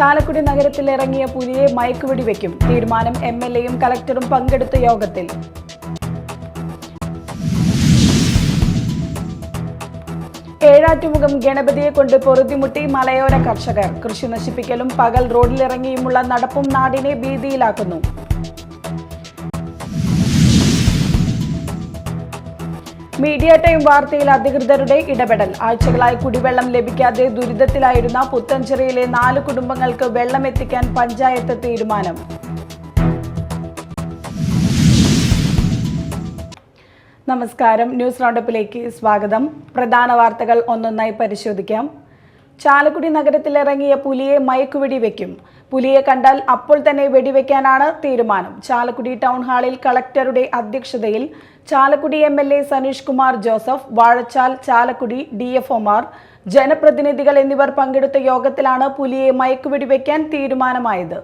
ചാലക്കുടി നഗരത്തിൽ ഇറങ്ങിയ പുലിയെ മയക്കുവെടിവെക്കും. തീരുമാനം എംഎൽഎയും കളക്ടറും പങ്കെടുത്ത യോഗത്തിൽ. ഏഴാറ്റുമുഖം ഗണപതിയെ കൊണ്ട് പൊറുതിമുട്ടി മലയോര കർഷകർ. കൃഷി നശിപ്പിക്കലും പകൽ റോഡിലിറങ്ങിയുമുള്ള നടപ്പും നാടിനെ ഭീതിയിലാക്കുന്നു. മീഡിയ ടൈം വാർത്തയിൽ അധികൃതരുടെ ഇടപെടൽ. ആഴ്ചകളായി കുടിവെള്ളം ലഭിക്കാതെ ദുരിതത്തിലായിരുന്ന പുത്തഞ്ചിറയിലെ 4 കുടുംബങ്ങൾക്ക് വെള്ളം എത്തിക്കാൻ പഞ്ചായത്ത് തീരുമാനം. നമസ്കാരം, ന്യൂസ് റൗണ്ടപ്പിലേക്ക് സ്വാഗതം. പ്രധാന വാർത്തകൾ ഒന്നൊന്നായി പരിശോധിക്കാം. ചാലക്കുടി നഗരത്തിൽ ഇറങ്ങിയ പുലിയെ മയക്കുവെടി വെക്കും. പുലിയെ കണ്ടാൽ അപ്പോൾ തന്നെ വെടിവെക്കാനാണ് തീരുമാനം. ചാലക്കുടി ടൗൺ ഹാളിൽ കളക്ടറുടെ അധ്യക്ഷതയിൽ ചാലക്കുടി എംഎൽഎ സനീഷ് കുമാർ ജോസഫ്, വാഴച്ചാൽ, ചാലക്കുടി DFOമാർ, ജനപ്രതിനിധികൾ എന്നിവർ പങ്കെടുത്ത യോഗത്തിലാണ് പുലിയെ മയക്കുവെടി വെക്കാൻ തീരുമാനമായത്.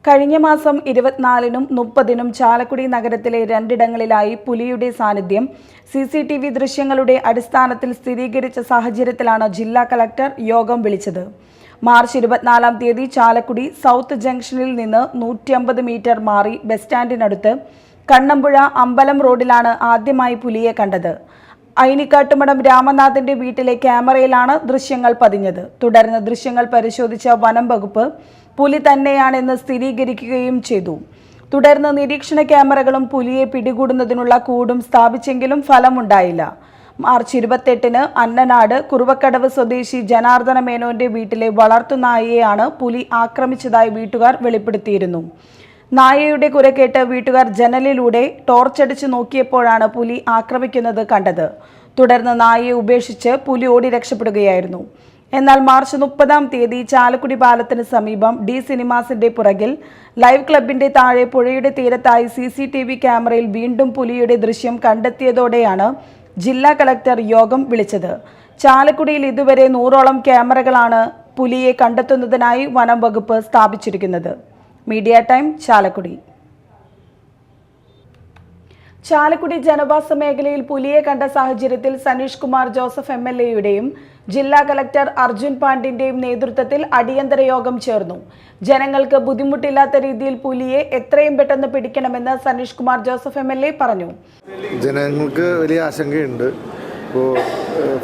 കഴിഞ്ഞ മാസം 24-നും 30-നും ചാലക്കുടി നഗരത്തിലെ 2ഇടങ്ങളിലായി പുലിയുടെ സാന്നിധ്യം CCTV ദൃശ്യങ്ങളുടെ അടിസ്ഥാനത്തിൽ സ്ഥിരീകരിച്ച സാഹചര്യത്തിലാണ് ജില്ലാ കളക്ടർ യോഗം വിളിച്ചത്. മാർച്ച് 24-ാം തീയതി ചാലക്കുടി സൗത്ത് ജംഗ്ഷനിൽ നിന്ന് 150 മീറ്റർ മാറി ബസ് സ്റ്റാൻഡിനടുത്ത് കണ്ണമ്പുഴ അമ്പലം റോഡിലാണ് ആദ്യമായി പുലിയെ കണ്ടത്. ഐനിക്കാട്ടുമഠം രാമനാഥന്റെ വീട്ടിലെ ക്യാമറയിലാണ് ദൃശ്യങ്ങൾ പതിഞ്ഞത്. തുടർന്ന് ദൃശ്യങ്ങൾ പരിശോധിച്ച വനം വകുപ്പ് പുലി തന്നെയാണെന്ന് സ്ഥിരീകരിക്കുകയും ചെയ്തു. തുടർന്ന് നിരീക്ഷണ ക്യാമറകളും പുലിയെ പിടികൂടുന്നതിനുള്ള കൂടും സ്ഥാപിച്ചെങ്കിലും ഫലമുണ്ടായില്ല. മാർച്ച് 28-ന് അന്നനാട് കുറുവക്കടവ് സ്വദേശി ജനാർദ്ദന മേനോന്റെ വീട്ടിലെ വളർത്തുനായയെയാണ് പുലി ആക്രമിച്ചതായി വീട്ടുകാർ വെളിപ്പെടുത്തിയിരുന്നു. നായയുടെ കുരക്കേട്ട് വീട്ടുകാർ ജനലിലൂടെ ടോർച്ചടിച്ച് നോക്കിയപ്പോഴാണ് പുലി ആക്രമിക്കുന്നത് കണ്ടത്. തുടർന്ന് നായയെ ഉപേക്ഷിച്ച് പുലി ഓടി രക്ഷപ്പെടുകയായിരുന്നു. എന്നാൽ മാർച്ച് 30-ാം തീയതി ചാലക്കുടി പാലത്തിന് സമീപം ഡി സിനിമാസിന്റെ പുറകിൽ ലൈവ് ക്ലബിന്റെ താഴെ പുഴയുടെ തീരത്തായി CCTV ക്യാമറയിൽ വീണ്ടും പുലിയുടെ ദൃശ്യം കണ്ടെത്തിയതോടെയാണ് ജില്ലാ കളക്ടർ യോഗം വിളിച്ചത്. ചാലക്കുടിയിൽ ഇതുവരെ 100ഓളം ക്യാമറകളാണ് പുലിയെ കണ്ടെത്തുന്നതിനായി വനം വകുപ്പ് സ്ഥാപിച്ചിരിക്കുന്നത്. Media time Chalakudy. ചാലക്കുടി ജനവാസ മേഖലയിൽ പുലിയെ കണ്ട സാഹചര്യത്തിൽ സനീഷ് കുമാർ ജോസഫ് MLAയുടെയും ജില്ലാ കളക്ടർ അർജുൻ പാണ്ഡ്യന്റെയും നേതൃത്വത്തിൽ അടിയന്തര യോഗം ചേർന്നു. ജനങ്ങൾക്ക് ബുദ്ധിമുട്ടില്ലാത്ത രീതിയിൽ പുലിയെ എത്രയും പെട്ടെന്ന് പിടിക്കണമെന്ന് സനീഷ് കുമാർ ജോസഫ് MLA പറഞ്ഞു. ജനങ്ങൾക്ക് വലിയ ആശങ്കയുണ്ട്. ഇപ്പോൾ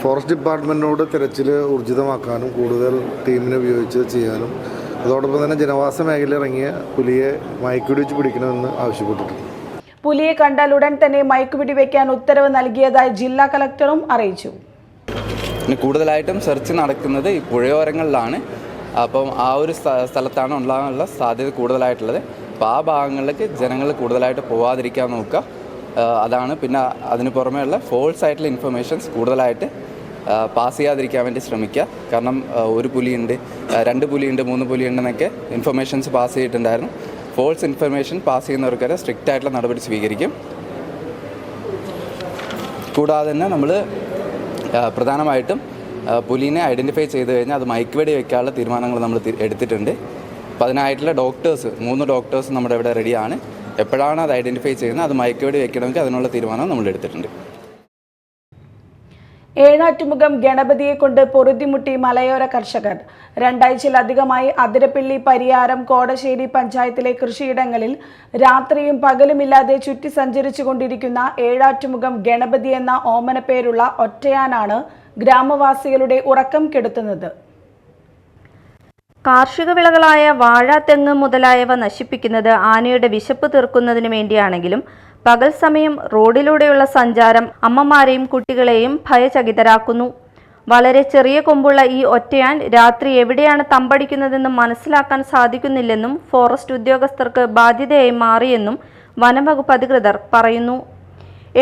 ഫോറസ്റ്റ് ഡിപ്പാർട്ട്മെൻറ്റിനോട് തിരച്ചിൽ ഊർജിതമാക്കാനും കൂടുതൽ ടീമിനെ ഉപയോഗിച്ച് ചെയ്യാനും അതോടൊപ്പം തന്നെ ജനവാസ മേഖലയിൽ ഇറങ്ങിയ പുലിയെ മയക്കുവെടി വെച്ച് പിടിക്കണമെന്ന് ആവശ്യപ്പെട്ടിട്ടുണ്ട്. പുലിയെ കണ്ടാൽ ഉടൻ തന്നെ മയക്കുവെടി വെക്കാൻ ഉത്തരവ് നൽകിയതായി ജില്ലാ കളക്ടറും അറിയിച്ചു. കൂടുതലായിട്ടും സെർച്ച് നടക്കുന്നത് ഈ പുഴയോരങ്ങളിലാണ്. അപ്പം ആ ഒരു സ്ഥലത്താണ് ഉണ്ടാകാനുള്ള സാധ്യത കൂടുതലായിട്ടുള്ളത്. അപ്പോൾ ആ ഭാഗങ്ങളിലേക്ക് ജനങ്ങൾ കൂടുതലായിട്ട് പോവാതിരിക്കാൻ നോക്കുക. അതാണ്. പിന്നെ അതിന് പുറമേയുള്ള ഫോൾസ് ആയിട്ടുള്ള ഇൻഫർമേഷൻസ് കൂടുതലായിട്ട് പാസ് ചെയ്യാതിരിക്കാൻ വേണ്ടി ശ്രമിക്കുക. കാരണം ഒരു പുലിയുണ്ട്, 2 പുലിയുണ്ട്, 3 പുലിയുണ്ടെന്നൊക്കെ ഇൻഫർമേഷൻസ് പാസ് ചെയ്തിട്ടുണ്ടായിരുന്നു. ഫോൾസ് ഇൻഫർമേഷൻ പാസ് ചെയ്യുന്നവർക്കൊക്കെ സ്ട്രിക്റ്റ് ആയിട്ടുള്ള നടപടി സ്വീകരിക്കും. കൂടാതെ തന്നെ നമ്മൾ പ്രധാനമായിട്ടും പുലിനെ ഐഡൻറ്റിഫൈ ചെയ്ത് കഴിഞ്ഞാൽ അത് മയക്കുവെടി വയ്ക്കാനുള്ള തീരുമാനങ്ങൾ നമ്മൾ എടുത്തിട്ടുണ്ട്. അപ്പോൾ അതിനായിട്ടുള്ള 3 ഡോക്ടേഴ്സ് നമ്മുടെ ഇവിടെ റെഡിയാണ്. എപ്പോഴാണ് അത് ഐഡൻറ്റിഫൈ ചെയ്യുന്നത്, അത് മയക്കുവെടി വയ്ക്കണമെങ്കിൽ അതിനുള്ള തീരുമാനം നമ്മൾ എടുത്തിട്ടുണ്ട്. ഏഴാറ്റുമുഖം ഗണപതിയെ കൊണ്ട് പൊറുതിമുട്ടി മലയോര കർഷകർ. 2 ആഴ്ചയിലധികമായി അതിരപ്പിള്ളി, പരിയാരം, കോടശ്ശേരി പഞ്ചായത്തിലെ കൃഷിയിടങ്ങളിൽ രാത്രിയും പകലുമില്ലാതെ ചുറ്റി സഞ്ചരിച്ചു കൊണ്ടിരിക്കുന്ന ഏഴാറ്റുമുഖം ഗണപതി എന്ന ഓമനപ്പേരുള്ള ഒറ്റയാനാണ് ഗ്രാമവാസികളുടെ ഉറക്കം കെടുത്തുന്നത്. കാർഷിക വിളകളായ വാഴ, തെങ്ങ് മുതലായവ നശിപ്പിക്കുന്നത് ആനയുടെ വിശപ്പ് തീർക്കുന്നതിന് വേണ്ടിയാണെങ്കിലും പകൽ സമയം റോഡിലൂടെയുള്ള സഞ്ചാരം അമ്മമാരെയും കുട്ടികളെയും ഭയചകിതരാക്കുന്നു. വളരെ ചെറിയ കൊമ്പുള്ള ഈ ഒറ്റയാൻ രാത്രി എവിടെയാണ് തമ്പടിക്കുന്നതെന്ന് മനസ്സിലാക്കാൻ സാധിക്കുന്നില്ലെന്നും ഫോറസ്റ്റ് ഉദ്യോഗസ്ഥർക്ക് ബാധ്യതയായി മാറിയെന്നും വനംവകുപ്പ് അധികൃതർ പറയുന്നു.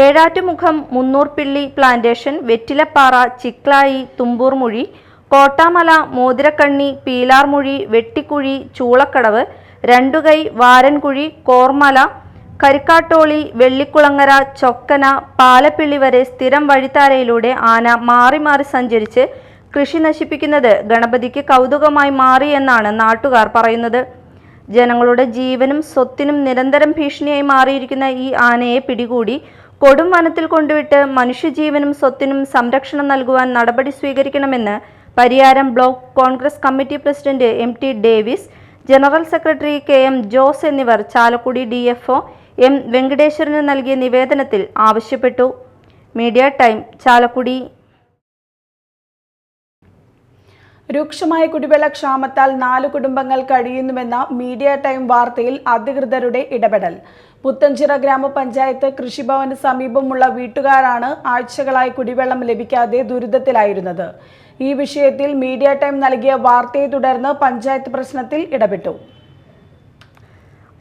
ഏഴാറ്റുമുഖം മുന്നൂർപ്പിള്ളി പ്ലാന്റേഷൻ, വെറ്റിലപ്പാറ, ചിക്ലായി, തുമ്പൂർമുഴി, കോട്ടാമല, മോതിരക്കണ്ണി, പീലാർമുഴി, വെട്ടിക്കുഴി, ചൂളക്കടവ്, രണ്ടുകൈ, വാരൻകുഴി, കോർമല, കരിക്കാട്ടോളി, വെള്ളിക്കുളങ്ങര, ചൊക്കന, പാലപ്പിള്ളി വരെ സ്ഥിരം വഴിത്താരയിലൂടെ ആന മാറി മാറി സഞ്ചരിച്ച് കൃഷി നശിപ്പിക്കുന്നത് ഗണപതിക്ക് കൗതുകമായി മാറിയെന്നാണ് നാട്ടുകാർ പറയുന്നത്. ജനങ്ങളുടെ ജീവനും സ്വത്തിനും നിരന്തരം ഭീഷണിയായി മാറിയിരിക്കുന്ന ഈ ആനയെ പിടികൂടി കൊടും വനത്തിൽ കൊണ്ടുവിട്ട് മനുഷ്യജീവനും സ്വത്തിനും സംരക്ഷണം നൽകുവാൻ നടപടി സ്വീകരിക്കണമെന്ന് Pariyaram block Congress committee president MT Davis, general secretary KM Jose എന്നിവർ ചാലക്കുടി DFO M വെങ്കടേശ്വരന് നൽകിയ നിവേദനത്തിൽ ആവശ്യപ്പെട്ടു. Media time, Chalakudy. രൂക്ഷമായ കുടിവെള്ള ക്ഷാമത്താൽ 4 കുടുംബങ്ങൾ കഴിയുന്നുവെന്ന മീഡിയ ടൈം വാർത്തയിൽ അധികൃതരുടെ ഇടപെടൽ. പുത്തഞ്ചിറ ഗ്രാമപഞ്ചായത്ത് കൃഷിഭവന് സമീപമുള്ള വീട്ടുകാരാണ് ആഴ്ചകളായി കുടിവെള്ളം ലഭിക്കാതെ ദുരിതത്തിലായിരുന്നത്. ഈ വിഷയത്തിൽ മീഡിയ ടൈം നൽകിയ വാർത്തയെ തുടർന്ന് പഞ്ചായത്ത് പ്രശ്നത്തിൽ ഇടപെട്ടു.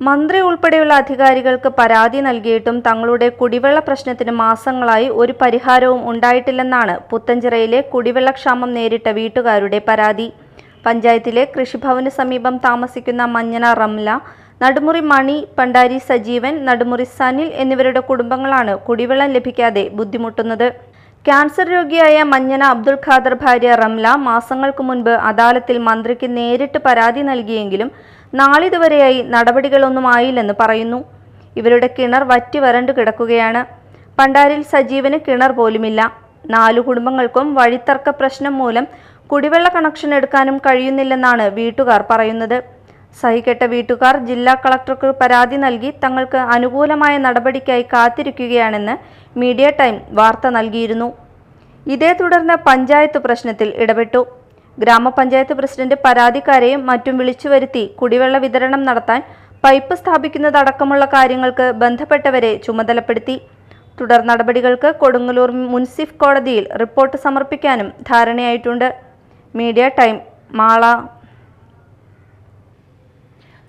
മന്ത്രി ഉൾപ്പെടെയുള്ള അധികാരികൾക്ക് പരാതി നൽകിയിട്ടും തങ്ങളുടെ കുടിവെള്ള പ്രശ്നത്തിന് മാസങ്ങളായി ഒരു പരിഹാരവും ഉണ്ടായിട്ടില്ലെന്നാണ് പുത്തഞ്ചിറയിലെ കുടിവെള്ളക്ഷാമം നേരിട്ട വീട്ടുകാരുടെ പരാതി. പഞ്ചായത്തിലെ കൃഷിഭവന് സമീപം താമസിക്കുന്ന മഞ്ഞന റംല, നടുമുറി മണി, പണ്ടാരി സജീവൻ, നടുമുറി സനിൽ എന്നിവരുടെ കുടുംബങ്ങളാണ് കുടിവെള്ളം ലഭിക്കാതെ ബുദ്ധിമുട്ടുന്നത്. ക്യാൻസർ രോഗിയായ മഞ്ഞന അബ്ദുൽ ഖാദർ ഭാര്യ റംല മാസങ്ങൾക്ക് മുൻപ് അദാലത്തിൽ മന്ത്രിക്ക് നേരിട്ട് പരാതി നൽകിയെങ്കിലും നാളിതുവരെയായി നടപടികളൊന്നും ആയില്ലെന്ന് പറയുന്നു. ഇവരുടെ കിണർ വറ്റി വരണ്ടു കിടക്കുകയാണ്. പണ്ടാരിൽ സജീവന് കിണർ പോലുമില്ല. 4 കുടുംബങ്ങൾക്കും വഴിത്തർക്ക പ്രശ്നം മൂലം കുടിവെള്ള കണക്ഷൻ എടുക്കാനും കഴിയുന്നില്ലെന്നാണ് വീട്ടുകാർ പറയുന്നത്. സഹികെട്ട വീട്ടുകാർ ജില്ലാ കളക്ടർക്ക് പരാതി നൽകി തങ്ങൾക്ക് അനുകൂലമായ നടപടിക്കായി കാത്തിരിക്കുകയാണെന്ന് മീഡിയ ടൈം വാർത്ത നൽകിയിരുന്നു. ഇതേ തുടർന്ന് പഞ്ചായത്ത് പ്രശ്നത്തിൽ ഇടപെട്ടു. ഗ്രാമപഞ്ചായത്ത് പ്രസിഡന്റ് പരാതിക്കാരെയും മറ്റും വിളിച്ചുവരുത്തി കുടിവെള്ള വിതരണം നടത്താൻ പൈപ്പ് സ്ഥാപിക്കുന്നതടക്കമുള്ള കാര്യങ്ങൾക്ക് ബന്ധപ്പെട്ടവരെ ചുമതലപ്പെടുത്തി. തുടർ നടപടികൾക്ക് കൊടുങ്ങല്ലൂർ മുൻസിഫ് കോടതിയിൽ റിപ്പോർട്ട് സമർപ്പിക്കാനും ധാരണയായിട്ടുണ്ട്. Media time, Mala.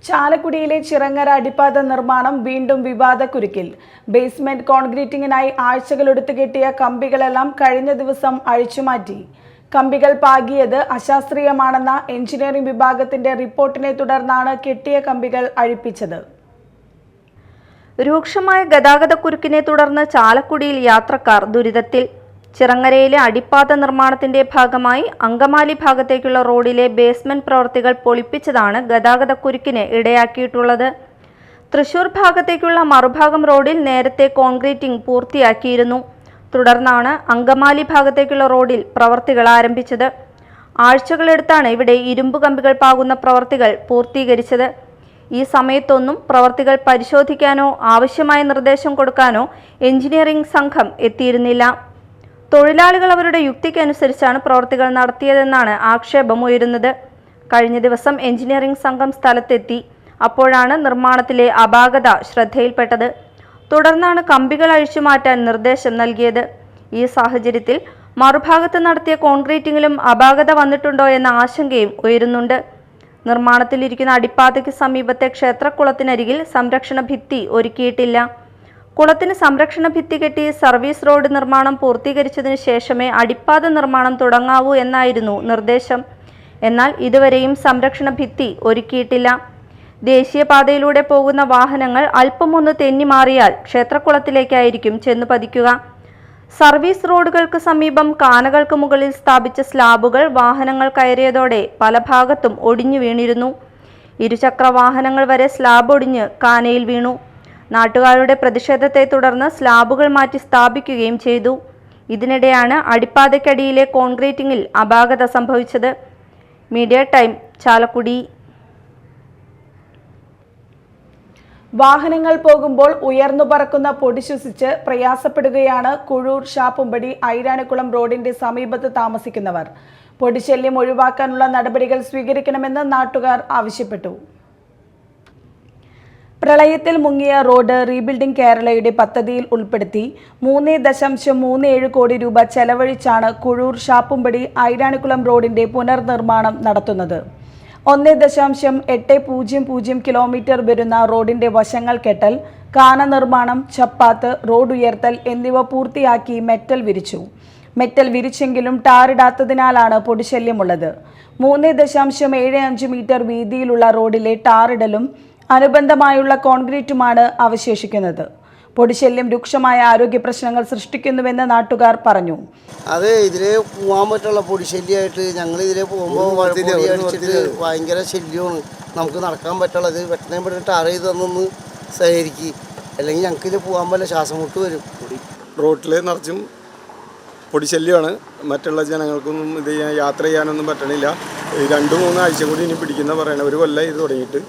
ചാലക്കുടിയിലെ ചിറങ്ങര അടിപ്പാത നിർമ്മാണം വീണ്ടും വിവാദക്കുരുക്കിൽ. ബേസ്മെന്റ് കോൺക്രീറ്റിംഗിനായി ആഴ്ചകളെടുത്ത് കെട്ടിയ കമ്പികളെല്ലാം കഴിഞ്ഞ ദിവസം അഴിച്ചുമാറ്റി. കമ്പികൾ പാകിയത് അശാസ്ത്രീയമാണെന്ന എഞ്ചിനീയറിംഗ് വിഭാഗത്തിന്റെ റിപ്പോർട്ടിനെ തുടർന്നാണ് കെട്ടിയ കമ്പികൾ അഴിപ്പിച്ചത്. രൂക്ഷമായ ഗതാഗതക്കുരുക്കിനെ തുടർന്ന് ചാലക്കുടിയിൽ യാത്രക്കാർ ദുരിതത്തിൽ. ചിറങ്ങരയിലെ അടിപ്പാത നിർമ്മാണത്തിന്റെ ഭാഗമായി അങ്കമാലി ഭാഗത്തേക്കുള്ള റോഡിലെ ബേസ്മെന്റ് പ്രവൃത്തികൾ പൊളിപ്പിച്ചതാണ് ഗതാഗതക്കുരുക്കിന് ഇടയാക്കിയിട്ടുള്ളത്. തൃശൂർ ഭാഗത്തേക്കുള്ള മറുഭാഗം റോഡിൽ നേരത്തെ കോൺക്രീറ്റിംഗ് പൂർത്തിയാക്കിയിരുന്നു. തുടർന്നാണ് അങ്കമാലി ഭാഗത്തേക്കുള്ള റോഡിൽ പ്രവൃത്തികൾ ആരംഭിച്ചത്. ആഴ്ചകളെടുത്താണ് ഇവിടെ ഇരുമ്പ് കമ്പികൾ പാകുന്ന പ്രവൃത്തികൾ പൂർത്തീകരിച്ചത്. ഈ സമയത്തൊന്നും പ്രവൃത്തികൾ പരിശോധിക്കാനോ ആവശ്യമായ നിർദ്ദേശം കൊടുക്കാനോ എഞ്ചിനീയറിംഗ് സംഘം എത്തിയിരുന്നില്ല. തൊഴിലാളികൾ അവരുടെ യുക്തിക്കനുസരിച്ചാണ് പ്രവൃത്തികൾ നടത്തിയതെന്നാണ് ആക്ഷേപമുയരുന്നത്. കഴിഞ്ഞ ദിവസം എഞ്ചിനീയറിംഗ് സംഘം സ്ഥലത്തെത്തി. അപ്പോഴാണ് നിർമ്മാണത്തിലെ അപാകത ശ്രദ്ധയിൽപ്പെട്ടത്. തുടർന്നാണ് കമ്പികൾ അഴിച്ചുമാറ്റാൻ നിർദ്ദേശം നൽകിയത്. ഈ സാഹചര്യത്തിൽ മറുഭാഗത്ത് നടത്തിയ കോൺക്രീറ്റിംഗിലും അപാകത വന്നിട്ടുണ്ടോ എന്ന ആശങ്കയും ഉയരുന്നുണ്ട്. നിർമ്മാണത്തിലിരിക്കുന്ന അടിപ്പാതയ്ക്ക് സമീപത്തെ ക്ഷേത്രക്കുളത്തിനരികിൽ സംരക്ഷണ ഭിത്തി ഒരുക്കിയിട്ടില്ല. കുളത്തിന് സംരക്ഷണ ഭിത്തി കെട്ടി സർവീസ് റോഡ് നിർമ്മാണം പൂർത്തീകരിച്ചതിന് ശേഷമേ അടിപ്പാത നിർമ്മാണം തുടങ്ങാവൂ എന്നായിരുന്നു നിർദ്ദേശം. എന്നാൽ ഇതുവരെയും സംരക്ഷണ ഭിത്തി ഒരുക്കിയിട്ടില്ല. ദേശീയപാതയിലൂടെ പോകുന്ന വാഹനങ്ങൾ അല്പമൊന്ന് തെന്നിമാറിയാൽ ക്ഷേത്രക്കുളത്തിലേക്കായിരിക്കും ചെന്നു പതിക്കുക. സർവീസ് റോഡുകൾക്ക് സമീപം കാനകൾക്ക് മുകളിൽ സ്ഥാപിച്ച സ്ലാബുകൾ വാഹനങ്ങൾ കയറിയതോടെ പല ഭാഗത്തും ഒടിഞ്ഞു വീണിരുന്നു. ഇരുചക്ര വാഹനങ്ങൾ വരെ സ്ലാബ് ഒടിഞ്ഞ് കാനയിൽ വീണു. നാട്ടുകാരുടെ പ്രതിഷേധത്തെ തുടർന്ന് സ്ലാബുകൾ മാറ്റി സ്ഥാപിക്കുകയും ചെയ്തു. ഇതിനിടെയാണ് അടിപ്പാതയ്ക്കടിയിലെ കോൺക്രീറ്റിംഗിൽ അപാകത സംഭവിച്ചത്. Media time, Chalakudy. വാഹനങ്ങൾ പോകുമ്പോൾ ഉയർന്നു പറക്കുന്ന പൊടി ശ്വസിച്ച് പ്രയാസപ്പെടുകയാണ് കുഴൂർ ഷാപ്പുംപടി ഐരാണിക്കുളം റോഡിന്റെ സമീപത്ത് താമസിക്കുന്നവർ. പൊടിശല്യം ഒഴിവാക്കാനുള്ള നടപടികൾ സ്വീകരിക്കണമെന്ന് നാട്ടുകാർ ആവശ്യപ്പെട്ടു. പ്രളയത്തിൽ മുങ്ങിയ റോഡ് റീബിൽഡിംഗ് കേരളയുടെ പദ്ധതിയിൽ ഉൾപ്പെടുത്തി 3.37 കോടി രൂപ ചെലവഴിച്ചാണ് കുഴൂർ ഷാപ്പുംപടി ഐരാണിക്കുളം റോഡിന്റെ പുനർനിർമ്മാണം നടത്തുന്നത്. 1.800 കിലോമീറ്റർ വരുന്ന റോഡിന്റെ വശങ്ങൾ കെട്ടൽ, കാന നിർമ്മാണം, ചപ്പാത്ത്, റോഡ് ഉയർത്തൽ എന്നിവ പൂർത്തിയാക്കി മെറ്റൽ വിരിച്ചു. മെറ്റൽ വിരിച്ചെങ്കിലും ടാറിടാത്തതിനാലാണ് പൊടിശല്യമുള്ളത്. 3.75 മീറ്റർ വീതിയിലുള്ള റോഡിലെ ടാറിടലും അനുബന്ധമായുള്ള കോൺക്രീറ്റുമാണ് അവശേഷിക്കുന്നത്. പൊടിശല്യം രൂക്ഷമായ ആരോഗ്യ പ്രശ്നങ്ങൾ സൃഷ്ടിക്കുന്നുവെന്ന് നാട്ടുകാർ പറഞ്ഞു. അതെ, ഇതിലെ പോകാൻ പറ്റുള്ള പൊടിശല്യമായിട്ട് ഞങ്ങൾ ഇതിലെ പോകുമ്പോൾ ഭയങ്കര ശല്യമാണ്. നമുക്ക് നടക്കാൻ പറ്റുള്ളത് പെട്ടെന്ന് പെട്ടെന്ന് ടാർ ചെയ്ത് തന്നൊന്ന് സഹകരിക്കും, അല്ലെങ്കിൽ ഞങ്ങൾക്ക് ഇതിൽ പോകാൻ പറ്റില്ല, ശ്വാസം മുട്ട് വരും. റോട്ടിൽ നിറച്ചും പൊടിശല്യമാണ്. മറ്റുള്ള ജനങ്ങൾക്കൊന്നും ഇത് ചെയ്യാൻ യാത്ര ചെയ്യാനൊന്നും പറ്റണില്ല. 2-3 ആഴ്ച കൂടി ഇനി പിടിക്കുന്ന പറയണ. ഒരു കൊല്ലം ഇത് തുടങ്ങിയിട്ട്.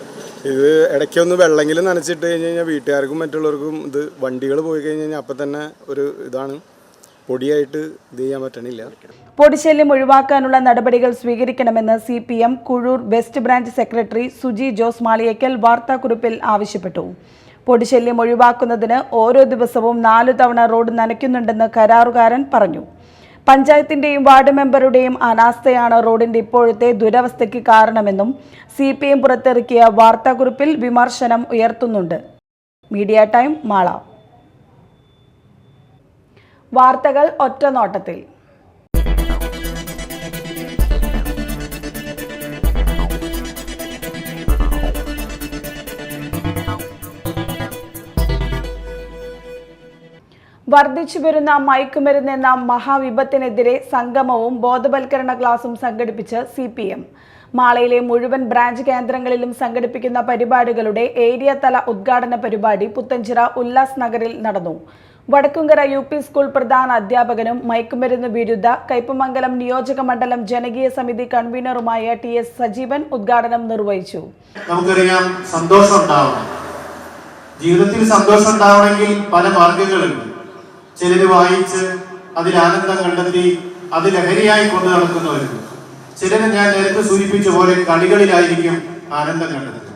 ഇത് ഇടയ്ക്കൊന്ന് വെള്ളമെങ്കിലും നനച്ചിട്ട് കഴിഞ്ഞ് കഴിഞ്ഞാൽ വീട്ടുകാർക്കും മറ്റുള്ളവർക്കും ഇത് വണ്ടികൾ പോയി കഴിഞ്ഞ് കഴിഞ്ഞാൽ അപ്പം തന്നെ ഒരു ഇതാണ്, പൊടിയായിട്ട് ഇത് ചെയ്യാൻ പറ്റണില്ല. പൊടിശല്യം ഒഴിവാക്കാനുള്ള നടപടികൾ സ്വീകരിക്കണമെന്ന് CPM Kuzhur west branch secretary Suji Jose Maliyekkal വാർത്താക്കുറിപ്പിൽ ആവശ്യപ്പെട്ടു. പൊടിശല്യം ഒഴിവാക്കുന്നതിന് ഓരോ ദിവസവും 4 തവണ റോഡ് നനയ്ക്കുന്നുണ്ടെന്ന് കരാറുകാരൻ പറഞ്ഞു. പഞ്ചായത്തിന്റെയും വാർഡ് മെമ്പറുടെയും അനാസ്ഥയാണ് റോഡിന്റെ ഇപ്പോഴത്തെ ദുരവസ്ഥയ്ക്ക് കാരണമെന്നും CPM പുറത്തിറക്കിയ വാർത്താക്കുറിപ്പിൽ വിമർശനം ഉയർത്തുന്നുണ്ട്. Media time Mala. വാർത്തകൾ ഒറ്റനോട്ടത്തിൽ. വർദ്ധിച്ചു വരുന്ന മയക്കുമരുന്ന് എന്ന മഹാവിപത്തിനെതിരെ സംഗമവും ബോധവൽക്കരണ ക്ലാസും സംഘടിപ്പിച്ച് CPM. മാളയിലെ മുഴുവൻ ബ്രാഞ്ച് കേന്ദ്രങ്ങളിലും സംഘടിപ്പിക്കുന്ന പരിപാടികളുടെ ഏരിയ തല ഉദ്ഘാടന പരിപാടി പുത്തഞ്ചിറ ഉല്ലാസ് നഗറിൽ നടന്നു. വടക്കുംകര UP സ്കൂൾ പ്രധാന അധ്യാപകനും മയക്കുമരുന്ന് വിരുദ്ധ കയ്പമംഗലം നിയോജക മണ്ഡലം ജനകീയ സമിതി കൺവീനറുമായ TS സജീവൻ ഉദ്ഘാടനം നിർവഹിച്ചു. നമുക്കറിയാം, സന്തോഷം ഉണ്ടാവണം. ജീവിതത്തിൽ സന്തോഷം ഉണ്ടാവണമെങ്കിൽ പല മാർഗങ്ങളുണ്ട്. ചിലര് വായിച്ച് അതിൽ ആനന്ദം കണ്ടെത്തി അത് ലഹരിയായി കൊണ്ടു നടക്കുന്നവരുണ്ട്. ചിലര് ഞാൻ നേരത്തെ സൂചിപ്പിച്ച പോലെ കളികളിലായിരിക്കും ആനന്ദം കണ്ടെത്തുന്നത്.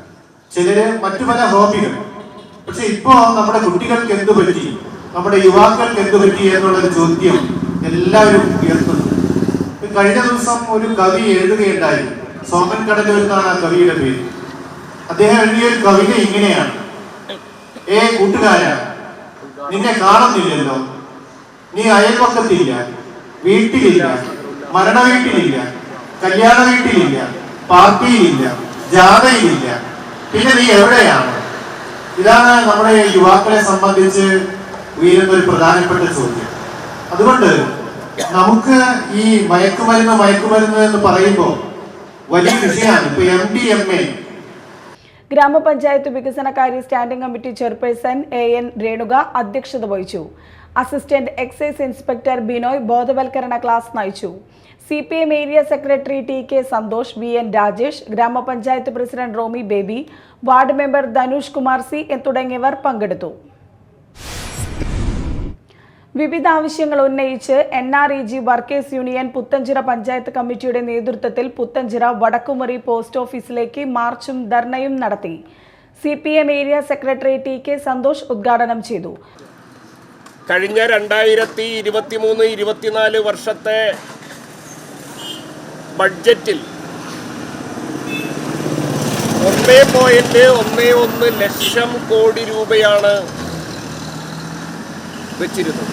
ചിലര് മറ്റു പല ഹോബികൾ. പക്ഷെ ഇപ്പോ നമ്മുടെ കുട്ടികൾക്ക് എന്തു പറ്റി, നമ്മുടെ യുവാക്കൾക്ക് എന്തു പറ്റി എന്നുള്ളൊരു ചോദ്യം എല്ലാവരും ഉയർത്തുന്നു. കഴിഞ്ഞ ദിവസം ഒരു കവി എഴുതുകയുണ്ടായി. സോമൻ കടലൂർ എന്നാണ് ആ കവിയുടെ പേര്. അദ്ദേഹം എഴുതിയൊരു കവിത ഇങ്ങനെയാണ്: കൂട്ടുകാരാ, നിന്നെ കാണുന്നില്ലല്ലോ, നീ അയൽപക്കത്തില്ല, വീട്ടിലില്ല, മരണ വീട്ടിലില്ല, കല്യാണ വീട്ടിലില്ല, പാർട്ടിയിലില്ല, ജാഥയിലില്ല, പിന്നെ നീ എവിടെയാണ്? ഇതാണ് നമ്മുടെ യുവാക്കളെ സംബന്ധിച്ച് ഉയരുന്ന ഒരു പ്രധാനപ്പെട്ട ചോദ്യം. അതുകൊണ്ട് നമുക്ക് ഈ മയക്കുമരുന്ന് എന്ന് പറയുമ്പോൾ വലിയ വിഷയമാണ്. ഇപ്പൊ MDMA ഗ്രാമപഞ്ചായത്ത് വികസനകാര്യ standing committee chairperson AN Renuka അധ്യക്ഷത വഹിച്ചു. അസിസ്റ്റന്റ് എക്സൈസ് ഇൻസ്പെക്ടർ ബിനോയ് ബോധവൽക്കരണ ക്ലാസ് നയിച്ചു. CPM area secretary TK Santhosh, VN Rajesh, ഗ്രാമപഞ്ചായത്ത് president Romy Baby, ward member Dhanush Kumar C തുടങ്ങിയവർ പങ്കെടുത്തു. വിവിധ ആവശ്യങ്ങൾ ഉന്നയിച്ച് NREG workers union Puthenchira panchayat കമ്മിറ്റിയുടെ നേതൃത്വത്തിൽ പുത്തഞ്ചിറ വടക്കുമുറി പോസ്റ്റ് ഓഫീസിലേക്ക് മാർച്ചും ധർണയും നടത്തി. CPM area secretary TK Santhosh ഉദ്ഘാടനം ചെയ്തു. കഴിഞ്ഞ 2023-24 വർഷത്തെ ബഡ്ജറ്റിൽ 1.11 ലക്ഷം കോടി രൂപയാണ് വെച്ചിരുന്നത്.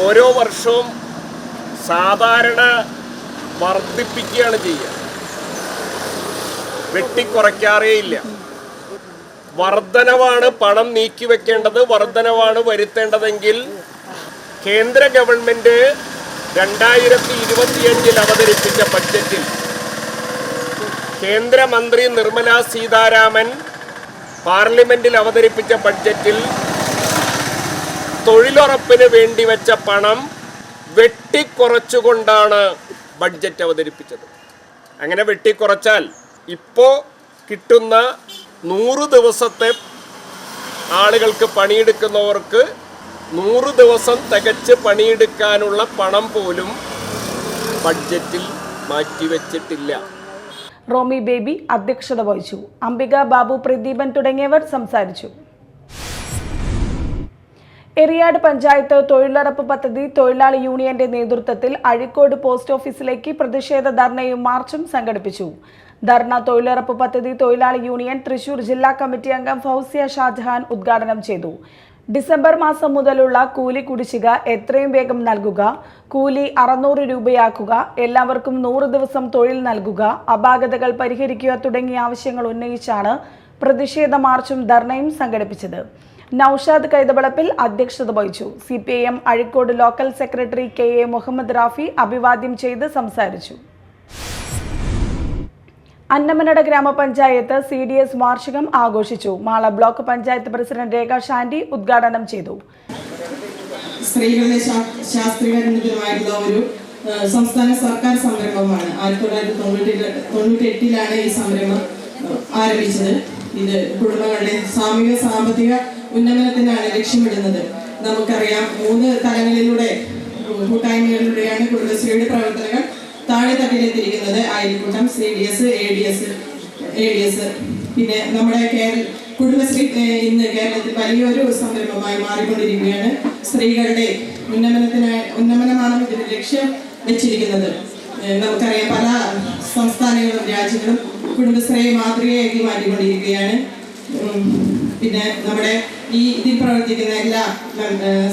ഓരോ വർഷവും സാധാരണ വർദ്ധിപ്പിക്കുകയാണ് ചെയ്യുക, വെട്ടിക്കുറയ്ക്കാറേയില്ല. വർധനവാണ് പണം നീക്കിവെക്കേണ്ടത്, വർധനവാണ് വരുത്തേണ്ടതെങ്കിൽ കേന്ദ്ര ഗവൺമെന്റ് 2025 അവതരിപ്പിച്ച ബഡ്ജറ്റിൽ കേന്ദ്രമന്ത്രി നിർമ്മല സീതാരാമൻ പാർലമെന്റിൽ അവതരിപ്പിച്ച ബഡ്ജറ്റിൽ തൊഴിലുറപ്പിന് വേണ്ടി വെച്ച പണം വെട്ടിക്കുറച്ചുകൊണ്ടാണ് ബഡ്ജറ്റ് അവതരിപ്പിച്ചത്. അങ്ങനെ വെട്ടിക്കുറച്ചാൽ ഇപ്പോൾ കിട്ടുന്ന 100 ദിവസത്തെ ആളുകൾക്ക് പണിയെടുക്കുന്നവർക്ക് 100 ദിവസം തികച്ച് പണിയെടുക്കാനുള്ള പണം പോലും ബഡ്ജറ്റിൽ മാറ്റിവെച്ചിട്ടില്ല. റോമി ബേബി അധ്യക്ഷത വഹിച്ചു. അംബിക, ബാബു, പ്രദീപൻ തുടങ്ങിയവർ സംസാരിച്ചു. എറിയാട് പഞ്ചായത്ത് തൊഴിലുറപ്പ് പദ്ധതി തൊഴിലാളി യൂണിയന്റെ നേതൃത്വത്തിൽ അഴീക്കോട് പോസ്റ്റ് ഓഫീസിലേക്ക് പ്രതിഷേധ ധർണയും മാർച്ചും സംഘടിപ്പിച്ചു. ധർണ തൊഴിലുറപ്പ് പദ്ധതി തൊഴിലാളി യൂണിയൻ തൃശൂർ ജില്ലാ കമ്മിറ്റി അംഗം ഫൗസിയ ഷാജഹാൻ ഉദ്ഘാടനം ചെയ്തു. ഡിസംബർ മാസം മുതലുള്ള കൂലി കുടിശ്ശിക എത്രയും വേഗം നൽകുക, കൂലി 600 രൂപയാക്കുക, എല്ലാവർക്കും 100 ദിവസം തൊഴിൽ നൽകുക, അപാകതകൾ പരിഹരിക്കുക തുടങ്ങിയ ആവശ്യങ്ങൾ ഉന്നയിച്ചാണ് പ്രതിഷേധ മാർച്ചും ധർണയും സംഘടിപ്പിച്ചത്. നൌഷാദ് കൈതവളപ്പിൽ അധ്യക്ഷത വഹിച്ചു. CPIM Azhikode local secretary KA Muhammad Rafi അഭിവാദ്യം ചെയ്ത് സംസാരിച്ചു. അന്നമനട ഗ്രാമപഞ്ചായത്ത് CDS വാർഷികം ആഘോഷിച്ചു. മാള ബ്ലോക്ക് പഞ്ചായത്ത് പ്രസിഡന്റ് രേഖ ഷാൻഡി ഉദ്ഘാടനം ചെയ്തു. സ്ത്രീകളുടെ ശാസ്ത്രീകരണത്തിനുമായിട്ടുള്ള ഒരു സംസ്ഥാന സർക്കാർ സംരംഭമാണ്. 1998 ഈ സംരംഭം ആരംഭിച്ചത്. ഇത് കുടുംബങ്ങളുടെ സാമൂഹിക സാമ്പത്തിക ഉന്നമനത്തിനാണ് ലക്ഷ്യമിടുന്നത്. നമുക്കറിയാം 3 തലങ്ങളിലൂടെ കൂട്ടായ്മകളിലൂടെയാണ് കുടുംബശ്രീയുടെ പ്രവർത്തനങ്ങൾ താഴെ തട്ടിലെത്തിയിരിക്കുന്നത്. അയൽക്കൂട്ടം, CDS, ADS. പിന്നെ നമ്മുടെ കുടുംബശ്രീ ഇന്ന് കേരളത്തിൽ വലിയൊരു സംരംഭമായി മാറിക്കൊണ്ടിരിക്കുകയാണ്. സ്ത്രീകളുടെ ഉന്നമനമാണ് ഇതിന് ലക്ഷ്യം വെച്ചിരിക്കുന്നത്. നമുക്കറിയാം പല സംസ്ഥാനങ്ങളും രാജ്യങ്ങളും കുടുംബശ്രീയെ മാതൃകയാക്കി മാറ്റിക്കൊണ്ടിരിക്കുകയാണ്. പിന്നെ നമ്മുടെ ഇതിൽ പ്രവർത്തിക്കുന്ന എല്ലാ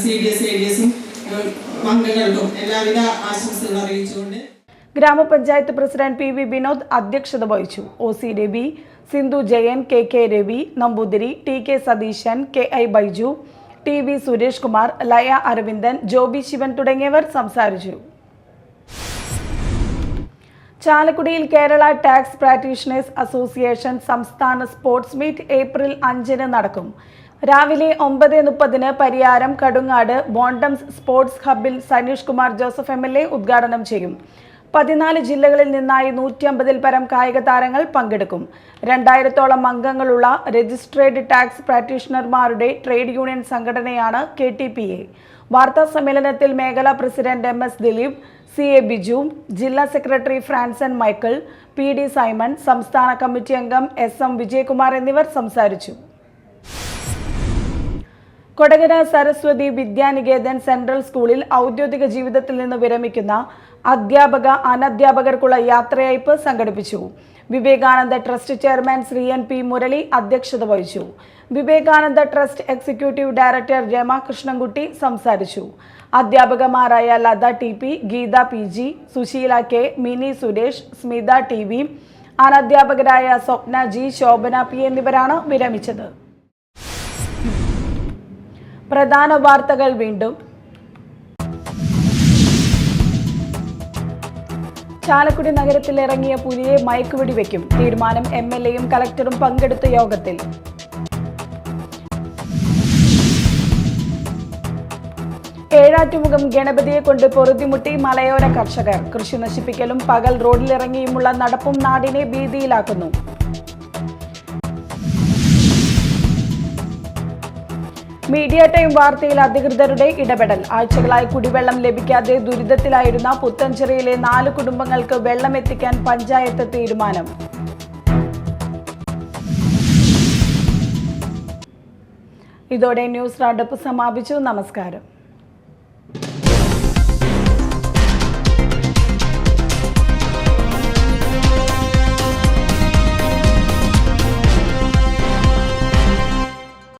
CDS, ADSും അംഗങ്ങൾക്കും എല്ലാവിധ ആശംസകൾ അറിയിച്ചുകൊണ്ട് ഗ്രാമപഞ്ചായത്ത് പ്രസിഡന്റ് PV വിനോദ് അധ്യക്ഷത വഹിച്ചു. OC Ravi, Sindhu Jayan, KK Ravi Namboothiri, TK Satheesan, KI Baiju, TV Suresh Kumar, ലയ അരവിന്ദൻ, ജോബി ശിവൻ തുടങ്ങിയവർ സംസാരിച്ചു. ചാലക്കുടിയിൽ കേരള ടാക്സ് പ്രാക്ടീഷണേഴ്സ് അസോസിയേഷൻ സംസ്ഥാന സ്പോർട്സ് മീറ്റ് ഏപ്രിൽ 5 നടക്കും. രാവിലെ 9:30 പരിയാരം കടുങ്ങാട് ബോണ്ടംസ് സ്പോർട്സ് ഹബിൽ സനീഷ് കുമാർ ജോസഫ് MLA ഉദ്ഘാടനം ചെയ്യും. 14 ജില്ലകളിൽ നിന്നായി 150-ൽ പരം കായിക താരങ്ങൾ പങ്കെടുക്കും. 2000-ഓളം അംഗങ്ങളുള്ള രജിസ്ട്രേഡ് ടാക്സ് പ്രാക്ടീഷണർമാരുടെ ട്രേഡ് യൂണിയൻ സംഘടനയാണ് KTPA. വാർത്താ സമ്മേളനത്തിൽ മേഖലാ president MS Dileep, CA Biju, ജില്ലാ secretary Franson Michael, PD Simon, സംസ്ഥാന കമ്മിറ്റി അംഗം SM വിജയകുമാർ എന്നിവർ സംസാരിച്ചു. കൊടകര സരസ്വതി വിദ്യാനികേതൻ സെൻട്രൽ സ്കൂളിൽ ഔദ്യോഗിക ജീവിതത്തിൽ നിന്ന് വിരമിക്കുന്ന അധ്യാപക അനധ്യാപകർക്കുള്ള യാത്രയയപ്പ് സംഘടിപ്പിച്ചു. Vivekananda trust chairman Shri NP Murali അധ്യക്ഷത വഹിച്ചു. Vivekananda trust executive director Rama Krishnankutty സംസാരിച്ചു. അധ്യാപകമാരായ Latha TP, Geetha PG, Susheela K, Mini Suresh, Smitha TV, അനധ്യാപകരായ സ്വപ്ന G, ശോഭന P എന്നിവരാണ് വിരമിച്ചത്. പ്രധാന വാർത്തകൾ വീണ്ടും. ചാലക്കുടി നഗരത്തിൽ ഇറങ്ങിയ പുലിയെ മയക്കുവെടി വയ്ക്കും. തീരുമാനം MLAയും കളക്ടറും പങ്കെടുത്ത യോഗത്തിൽ. ഏഴാറ്റുമുഖം ഗണപതിയെ കൊണ്ട് പൊറുതിമുട്ടി മലയോര കർഷകർ. കൃഷി നശിപ്പിക്കലും പകൽ റോഡിലിറങ്ങിയുമുള്ള നടപ്പും നാടിനെ ഭീതിയിലാക്കുന്നു. മീഡിയ ടൈം വാർത്തയിൽ അധികൃതരുടെ ഇടപെടൽ. ആഴ്ചകളായി കുടിവെള്ളം ലഭിക്കാതെ ദുരിതത്തിലായിരുന്ന പുത്തഞ്ചിറയിലെ 4 കുടുംബങ്ങൾക്ക് വെള്ളം എത്തിക്കാൻ പഞ്ചായത്ത് തീരുമാനം. ഇതോടെ ന്യൂസ് റൗണ്ടപ്പ് സമാപിച്ചു. നമസ്കാരം.